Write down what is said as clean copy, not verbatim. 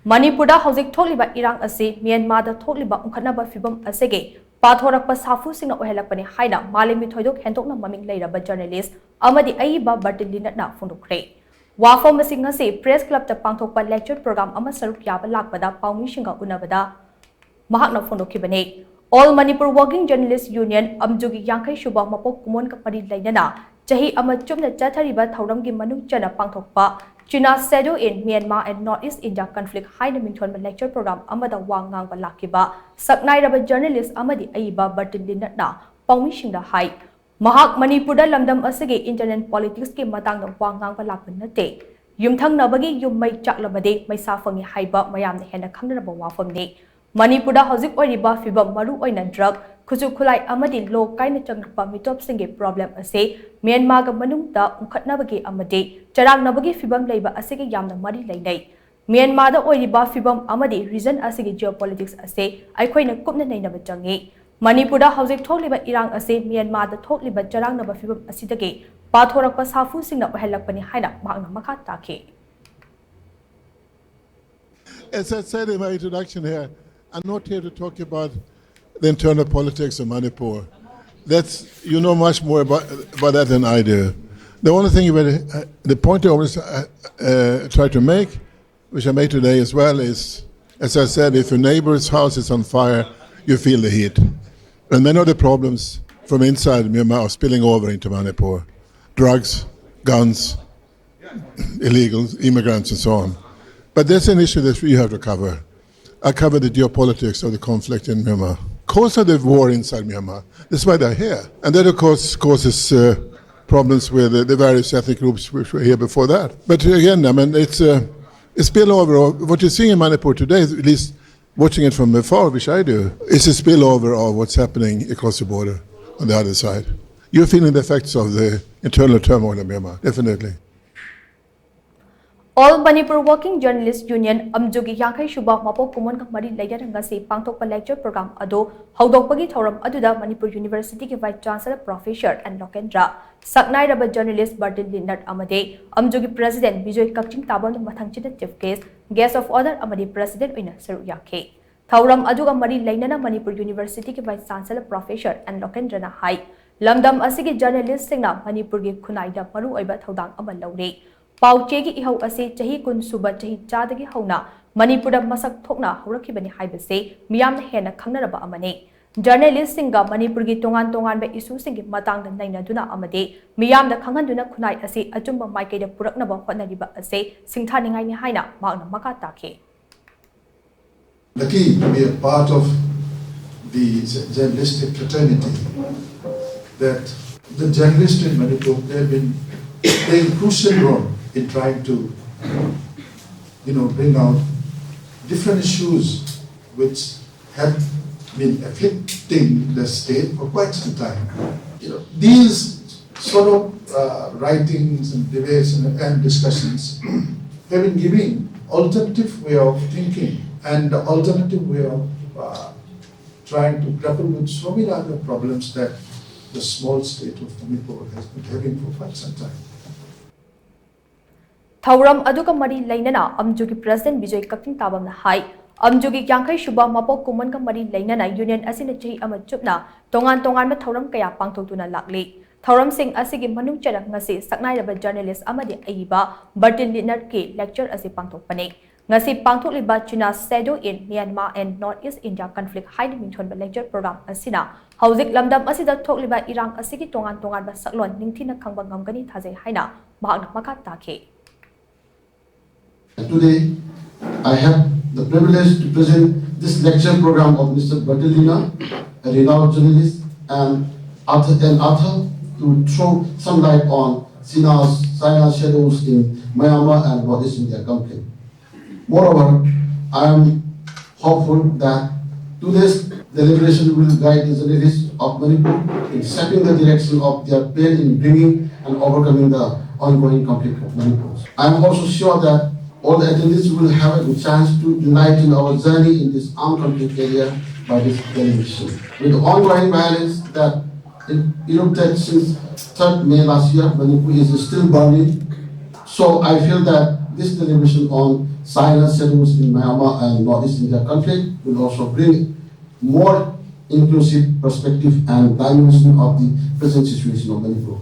Manipur'da houjik thokliba irang asi Myanmar'da thokliba ungkhatnaba phivam asigi pathorakpa shaphu singna oihallakpani haina malemgi thoidok hendokna maming leiraba journalist amadi ayeeba Bertil Lintner phongdokkhre. Wafam asing ngasi press club ta pangthokpa lecture program ama saruk yaba lakpada paumi shinga unabada mahakna phongdokhibani. All Manipur Working Journalists Union amjugi yankai shuba mapok kumon kapari lainana chahi ama chumna chathariba thauramgi manung chana pangthokpa China shadow in Myanmar and Northeast India conflict haina mingthon lecture program amada wangang balakiba saknairaba journalist amadi ayeeba Bertil Lintner paumi shingda hai mahak Manipur'da lamdam asigi internet politics ki matangda wangang balakpan nate yumthangnabagi yummai chaklabade maisa fangi haiba mayamna hena khangnaba wafamni Manipur'da houjik oiriba phivam maru oina drug khuju khulai amadi lo kaina changrpa mitop singe problem ase Myanmar ga manungda ungkhatnabagi amadi charangnabagi phivam leiba asigi yamna mari leinai Myanmar da oiriba phivam amadi region asigi geopolitics ase aikhoina kupna nainaba changi Manipur'da houjik thokliba irang ase Myanmar da thokliba charangnaba phivam asidagi pathorakpa shaphu singna oihallakpani haina mahakna makha takhe. As I said in my introduction here, I'm not here to talk about the internal politics of Manipur. You know much more about that than I do. The only thing, the point I always try to make, which I made today as well, is, as I said, if your neighbor's house is on fire, you feel the heat. And many of the problems from inside Myanmar are spilling over into Manipur. Drugs, guns, illegals, immigrants, and so on. But there's an issue that you have to cover. I cover the geopolitics of the conflict in Myanmar. Cause of the war inside Myanmar. That's why they're here. And that, of course, causes problems with the various ethnic groups which were here before that. But again, I mean, it's spillover. What you're seeing in Manipur today, at least watching it from afar, which I do, is a spillover of what's happening across the border on the other side. You're feeling the effects of the internal turmoil in Myanmar, definitely. All Manipur Working Journalists Union amjugi yankai shuba mapok kumon kamari lainaranga se pangthokpa lecture program ado haudokpagi thoram aduda Manipur University ki Vice Chancellor Professor and Lokendra saknairaba journalist Bertil Lintner amade amjugi President Bijoy Kakching Tabam mathangchida chief guest of honor amadi President oina saru yakhe thoram aduga mari lainana Manipur University ki Vice Chancellor Professor and Lokendra na hai lamdam asigi journalist singna Manipur gi khunaida maru oiba thodang ama laure Pauchegi ihau ase chahi kun suba chahi chadagi hauna Manipur'da masak thokna haurakibani haibase miyamna hena khangnaraba amane journalist singa Manipur gi tongan ba issue singi matangda nainaduna amade miyamna khanghanduna khunai ase achumba maikaida puraknaba hotnariba ase singthaningai ni haina magna maka takhe. Lucky to be a part of the journalistic fraternity, that the journalists in Manipur, they have been playing a crucial role in trying to, bring out different issues which have been afflicting the state for quite some time. These sort of writings and debates and discussions have been giving alternative way of thinking and alternative way of trying to grapple with so many other problems that the small state of Manipur has been having for quite some time. Thauram aduga mari lainana amjugi President Bijoy Kakching Tabam na hai amjugi yankai shuba mapok kuman ka mari lainana union asina chahi ama chupna tongan ma thauram kaya pangthokduna lakli thauram sing asigi manung chara ngasi saknairaba journalist amadi ayeeba Bertil Lintner ki lecture asi pangthokpani ngasi pangthokliba China shadow in Myanmar and Northeast India conflict haina mingthon lecture program asina houjik lamdam asida thokliba irang asigi tongan ba saklon ningthina khangba ngamgani thajai haina mahakna makha takhe. Today, I have the privilege to present this lecture program of Mr. Bertil Lintner, a renowned journalist and author, to throw some light on China's shadows in Myanmar and Northeast India conflict. Moreover, I am hopeful that today's deliberation will guide the journalists of Manipur in shaping the direction of their pain in bringing and overcoming the ongoing conflict of Manipur. I am also sure that all the attendees will have a good chance to unite in our journey in this armed conflict area by this television. With the ongoing violence that erupted since 3rd May last year, Manipur is still burning. So I feel that this deliberation on silent settlements in Myanmar and Northeast India conflict will also bring more inclusive perspective and dimension of the present situation of Manipur.